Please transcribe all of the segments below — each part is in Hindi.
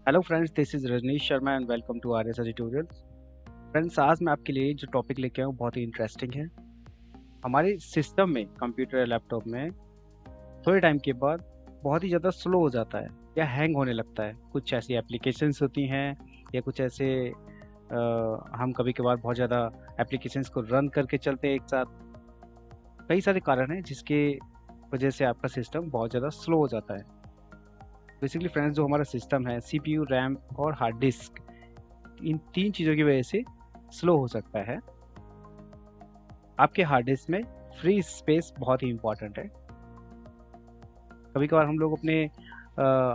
Hello friends, this is Rajneesh Sharma and welcome to R S tutorials. Friends, आज मैं आपके लिए जो टॉपिक लेके आया हूँ बहुत ही इंटरेस्टिंग है। हमारे सिस्टम में, कंप्यूटर या लैपटॉप में थोड़े टाइम के बाद बहुत ही ज़्यादा स्लो हो जाता है या हैंग होने लगता है। कुछ ऐसी एप्लीकेशंस होती हैं या कुछ ऐसे हम कभी कभार बहुत ज़्यादा एप्लीकेशंस को रन करके चलते हैं एक साथ। कई सारे कारण हैं जिसके वजह से आपका सिस्टम बहुत ज़्यादा स्लो हो जाता है। बेसिकली फ्रेंड्स, जो हमारा सिस्टम है, सीपीयू, रैम और हार्ड डिस्क, इन तीन चीज़ों की वजह से स्लो हो सकता है। आपके हार्ड डिस्क में फ्री स्पेस बहुत ही इंपॉर्टेंट है। कभी कभार हम लोग अपने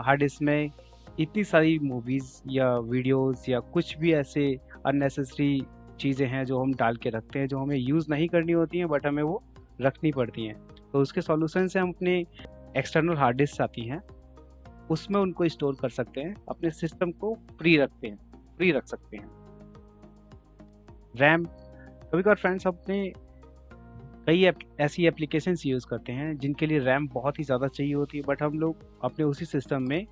हार्ड डिस्क में इतनी सारी मूवीज़ या वीडियोस या कुछ भी ऐसे अननेसेसरी चीज़ें हैं जो हम डाल के रखते हैं, जो हमें यूज़ नहीं करनी होती हैं बट हमें वो रखनी पड़ती हैं। तो उसके सॉल्यूशन से हम अपने एक्सटर्नल हार्ड डिस्क आती हैं, उसमें उनको स्टोर कर सकते हैं, अपने सिस्टम को फ्री रख सकते हैं। रैम, कभी कभार फ्रेंड्स अपने कई ऐसी एप्लीकेशंस यूज़ करते हैं जिनके लिए रैम बहुत ही ज़्यादा चाहिए होती है, बट हम लोग अपने उसी सिस्टम में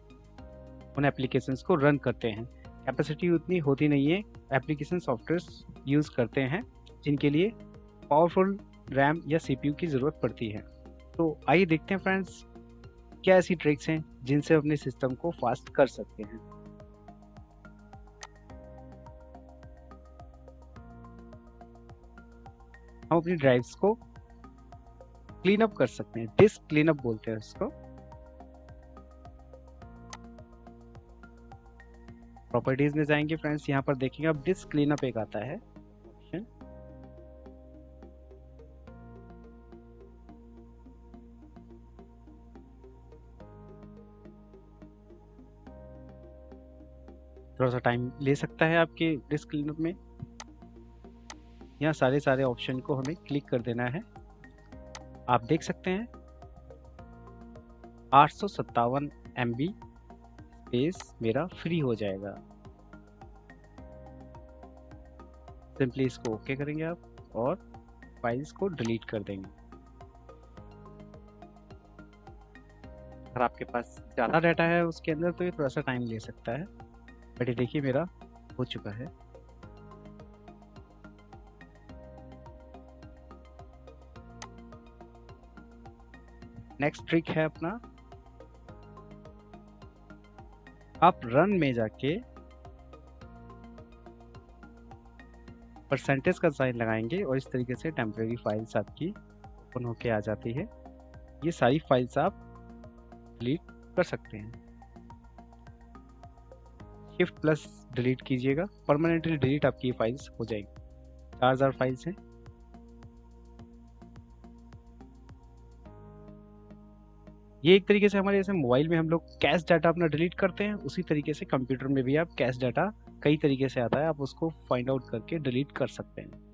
उन एप्लीकेशंस को रन करते हैं। कैपेसिटी उतनी होती नहीं है, एप्लीकेशन सॉफ्टवेयर्स यूज़ करते हैं जिनके लिए पावरफुल रैम या सीपीयू की ज़रूरत पड़ती है। तो आइए देखते हैं फ्रेंड्स, क्या ऐसी ट्रिक्स हैं जिनसे अपने सिस्टम को फास्ट कर सकते हैं। हम अपनी ड्राइव्स को क्लीन अप कर सकते हैं, डिस्क क्लीन अप बोलते हैं उसको। प्रॉपर्टीज में जाएंगे फ्रेंड्स, यहाँ पर देखेंगे अब डिस्क क्लीन अप एक आता है ऑप्शन। थोड़ा सा टाइम ले सकता है आपके डिस्क क्लीन अप में। यहाँ सारे ऑप्शन को हमें क्लिक कर देना है। आप देख सकते हैं 857 MB स्पेस मेरा फ्री हो जाएगा। सिंपली इसको ओके करेंगे आप और फाइल्स को डिलीट कर देंगे। अगर आपके पास ज़्यादा डाटा है उसके अंदर तो ये थोड़ा सा टाइम ले सकता है, बट ये देखिए मेरा हो चुका है। नेक्स्ट ट्रिक है अपना, आप रन में जाके परसेंटेज का साइन लगाएंगे और इस तरीके से टेम्परेरी फाइल्स आपकी ओपन होके आ जाती है। ये सारी फाइल्स आप डिलीट कर सकते हैं। शिफ्ट प्लस डिलीट कीजिएगा, परमानेंटली डिलीट आपकी ये फाइल्स हो जाएगी। 4000 फाइल्स हैं। ये एक तरीके से हमारे जैसे मोबाइल में हम लोग कैश डाटा अपना डिलीट करते हैं, उसी तरीके से कंप्यूटर में भी आप कैश डाटा कई तरीके से आता है, आप उसको फाइंड आउट करके डिलीट कर सकते हैं।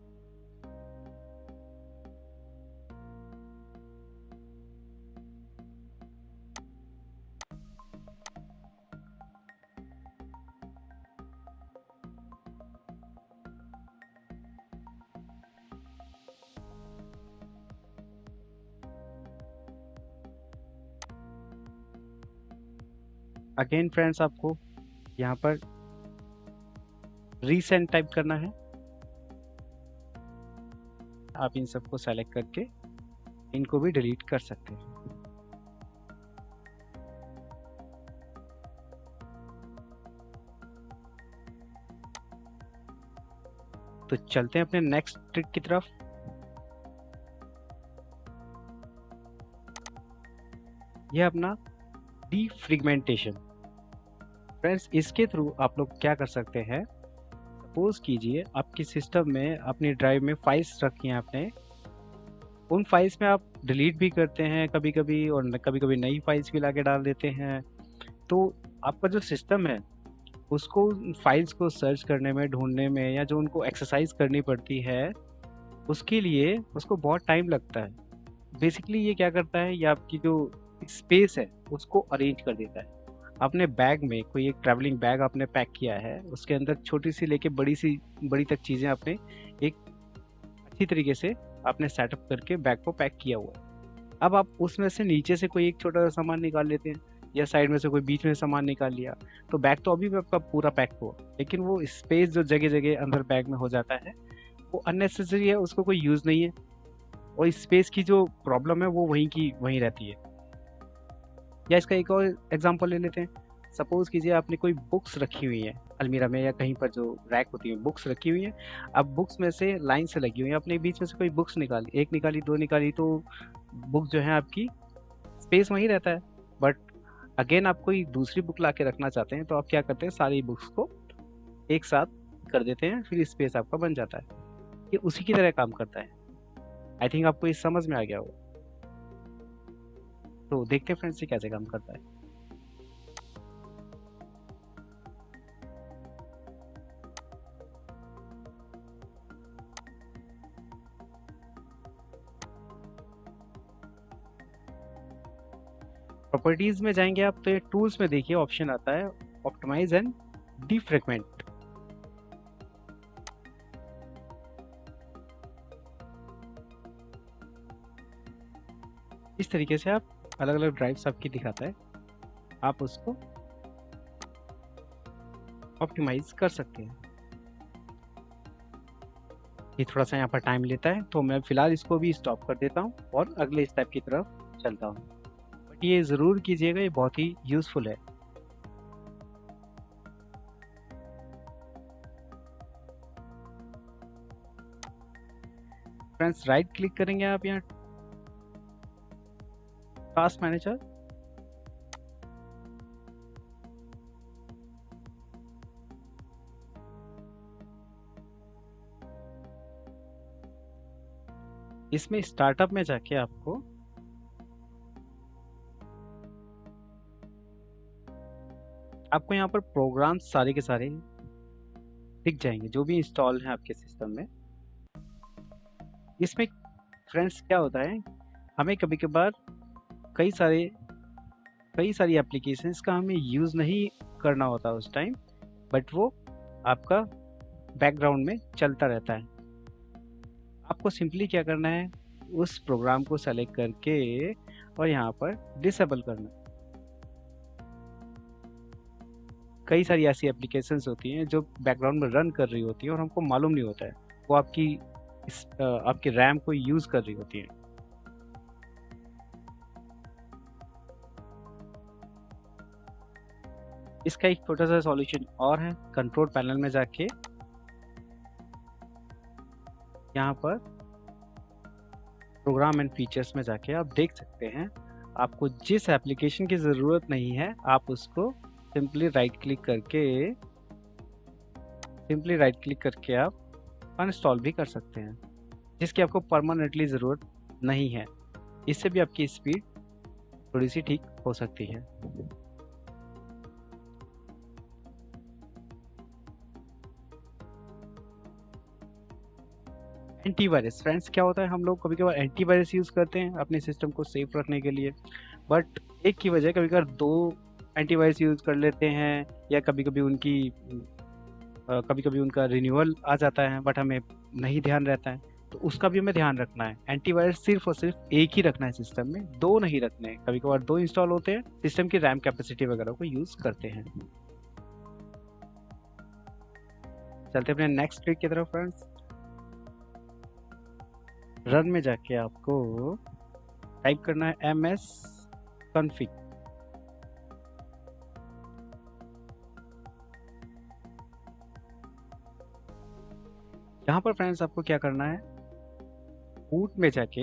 अगेन फ्रेंड्स, आपको यहाँ पर रीसेंड टाइप करना है। आप इन सबको सेलेक्ट करके इनको भी डिलीट कर सकते हैं। तो चलते हैं अपने नेक्स्ट ट्रिक की तरफ। यह अपना डीफ्रेगमेंटेशन। फ्रेंड्स, इसके थ्रू आप लोग क्या कर सकते हैं, सपोज कीजिए आपकी सिस्टम में अपनी ड्राइव में फाइल्स रखी हैं आपने, उन फाइल्स में आप डिलीट भी करते हैं कभी कभी और कभी कभी नई फाइल्स भी लाके डाल देते हैं। तो आपका जो सिस्टम है उसको फाइल्स को सर्च करने में, ढूंढने में, या जो उनको एक्सरसाइज करनी पड़ती है उसके लिए उसको बहुत टाइम लगता है। बेसिकली ये क्या करता है, ये आपकी जो स्पेस है उसको अरेंज कर देता है। आपने बैग में कोई एक ट्रैवलिंग बैग आपने पैक किया है, उसके अंदर छोटी सी लेके बड़ी तक चीज़ें आपने एक अच्छी तरीके से आपने सेटअप करके बैग को पैक किया हुआ है। अब आप उसमें से नीचे से कोई एक छोटा सा सामान निकाल लेते हैं, या साइड में से कोई बीच में सामान निकाल लिया, तो बैग तो अभी भी आपका पूरा पैक हुआ, लेकिन वो स्पेस जो जगह जगह अंदर बैग में हो जाता है वो अननेसेसरी है, उसको कोई यूज़ नहीं है, और स्पेस की जो प्रॉब्लम है वो वहीं की वहीं रहती है। या इसका एक और एग्जांपल ले लेते हैं। सपोज कीजिए आपने कोई बुक्स रखी हुई है अलमीरा में या कहीं पर जो रैक होती है, बुक्स रखी हुई है। अब बुक्स में से लाइन से लगी हुई है, आपने बीच में से कोई बुक्स निकाली, एक निकाली, दो निकाली, तो बुक जो है आपकी स्पेस वहीं रहता है। बट अगेन आप कोई दूसरी बुक ला के रखना चाहते हैं तो आप क्या करते हैं, सारी बुक्स को एक साथ कर देते हैं, फिर स्पेस आपका बन जाता है। ये उसी की तरह काम करता है। आई थिंक आपको ये समझ में आ गया होगा। तो देखते हैं फ्रेंड्स ये कैसे काम करता है। प्रॉपर्टीज में जाएंगे आप तो ये टूल्स में देखिए ऑप्शन आता है ऑप्टिमाइज एंड डिफ्रैगमेंट। इस तरीके से आप अलग अलग ड्राइव्स आपकी दिखाता है, आप उसको ऑप्टिमाइज कर सकते हैं। ये थोड़ा सा यहाँ पर टाइम लेता है, तो मैं फिलहाल इसको भी स्टॉप कर देता हूँ और अगले स्टेप की तरफ चलता हूँ। बट ये ज़रूर कीजिएगा, ये बहुत ही यूज़फुल है। फ्रेंड्स राइट क्लिक करेंगे आप यहाँ टास्क मैनेजर, इसमें स्टार्टअप में जाके आपको यहाँ पर प्रोग्राम्स सारे के सारे दिख जाएंगे जो भी इंस्टॉल हैं आपके सिस्टम में। इसमें फ्रेंड्स क्या होता है, हमें कभी कभार कई सारी एप्लीकेशंस का हमें यूज़ नहीं करना होता उस टाइम, बट वो आपका बैकग्राउंड में चलता रहता है। आपको सिंपली क्या करना है, उस प्रोग्राम को सेलेक्ट करके और यहाँ पर डिसेबल करना। कई सारी ऐसी एप्लीकेशंस होती हैं जो बैकग्राउंड में रन कर रही होती हैं और हमको मालूम नहीं होता है, वो आपकी रैम को यूज़ कर रही होती हैं। इसका एक छोटा सा सॉल्यूशन और है, कंट्रोल पैनल में जाके यहाँ पर प्रोग्राम एंड फीचर्स में जाके आप देख सकते हैं आपको जिस एप्लीकेशन की ज़रूरत नहीं है आप उसको सिंपली राइट क्लिक करके आप अनइंस्टॉल भी कर सकते हैं, जिसकी आपको परमानेंटली ज़रूरत नहीं है। इससे भी आपकी स्पीड थोड़ी सी ठीक हो सकती है। एंटीवायरस फ्रेंड्स क्या होता है, हम लोग कभी कभार एंटीवायरस यूज़ करते हैं अपने सिस्टम को सेफ रखने के लिए, बट एक की वजह कभी कभार दो एंटीवायरस यूज़ कर लेते हैं, या कभी कभी उनका रिन्यूअल आ जाता है बट हमें नहीं ध्यान रहता है, तो उसका भी हमें ध्यान रखना है। एंटीवायरस सिर्फ और सिर्फ एक ही रखना है सिस्टम में, दो नहीं रखने हैं। कभी कभार दो इंस्टॉल होते हैं, सिस्टम की रैम कैपेसिटी वगैरह को यूज़ करते हैं। चलते अपने नेक्स्ट क्लिक की तरफ फ्रेंड्स। रन में जाके आपको टाइप करना है ms config। यहाँ पर फ्रेंड्स आपको क्या करना है, बूट में जाके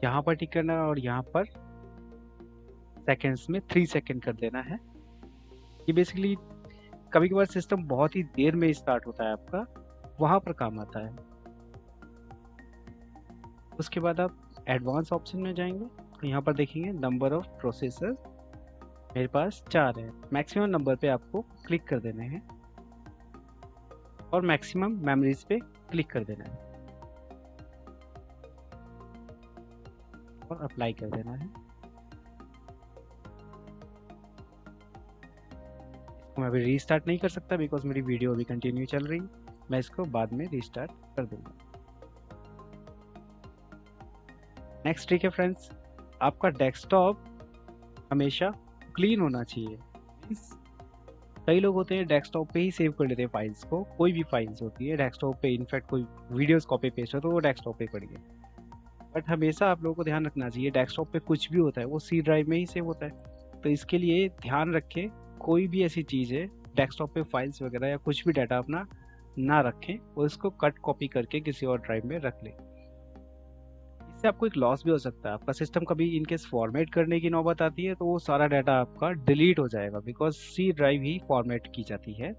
यहाँ पर टिक करना है और यहाँ पर सेकेंड्स में 3 सेकेंड कर देना है। ये बेसिकली कभी कभार सिस्टम बहुत ही देर में स्टार्ट होता है आपका, वहाँ पर काम आता है। उसके बाद आप एडवांस ऑप्शन में जाएंगे तो यहाँ पर देखेंगे नंबर ऑफ प्रोसेसर, मेरे पास 4 है। मैक्सिमम नंबर पे आपको क्लिक कर देने हैं और मैक्सिमम मेमोरीज पे क्लिक कर देना है और अप्लाई कर देना है। मैं अभी रीस्टार्ट नहीं कर सकता बिकॉज मेरी वीडियो अभी कंटिन्यू चल रही है, मैं इसको बाद में रीस्टार्ट कर दूंगा। नेक्स्ट ट्रिक है फ्रेंड्स, आपका डेस्कटॉप हमेशा क्लीन होना चाहिए। Means, कई लोग होते हैं डेस्कटॉप पे ही सेव कर लेते हैं फाइल्स को, कोई भी फाइल्स होती है डेस्कटॉप पे, इनफैक्ट कोई वीडियोस कॉपी पेस्ट हो तो वो डेस्कटॉप पे पड़ी है। बट हमेशा आप लोगों को ध्यान रखना चाहिए डेस्कटॉप पे कुछ भी होता है वो सी ड्राइव में ही सेव होता है। तो इसके लिए ध्यान रखें, कोई भी ऐसी चीज़ है डेस्कटॉप पे फाइल्स वगैरह या कुछ भी डाटा अपना ना रखें और इसको कट कॉपी करके किसी और ड्राइव में रख लें। इससे आपको एक लॉस भी हो सकता है, आपका सिस्टम कभी इनकेस फॉर्मेट करने की नौबत आती है तो वो सारा डाटा आपका डिलीट हो जाएगा, बिकॉज सी ड्राइव ही फॉर्मेट की जाती है।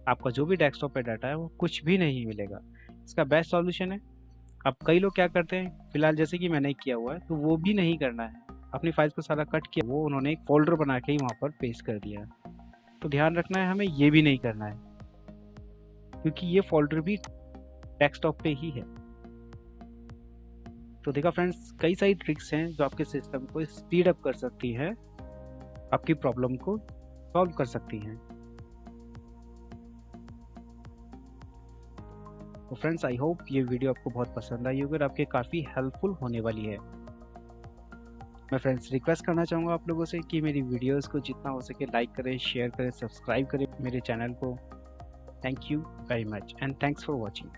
आपका जो भी डेस्कटॉप पे डाटा है वो कुछ भी नहीं मिलेगा। इसका बेस्ट सॉल्यूशन है, अब कई लोग क्या करते हैं, फिलहाल जैसे कि मैंने किया हुआ है, तो वो भी नहीं करना है। अपनी फाइल्स को सारा कट किया, वो उन्होंने एक फोल्डर बना के ही वहाँ पर पेस्ट कर दिया। तो ध्यान रखना है हमें ये भी नहीं करना है, क्योंकि ये फोल्डर भी डेस्कटॉप पे ही है। तो देखा फ्रेंड्स, कई सारी ट्रिक्स हैं जो आपके सिस्टम को स्पीड अप कर सकती है, आपकी प्रॉब्लम को सॉल्व कर सकती हैं। तो फ्रेंड्स, आई होप ये वीडियो आपको बहुत पसंद आई होगी और आपके काफ़ी हेल्पफुल होने वाली है। मैं फ्रेंड्स रिक्वेस्ट करना चाहूँगा आप लोगों से कि मेरी वीडियोस को जितना हो सके लाइक करें, शेयर करें, सब्सक्राइब करें मेरे चैनल को। Thank you very much and thanks for watching.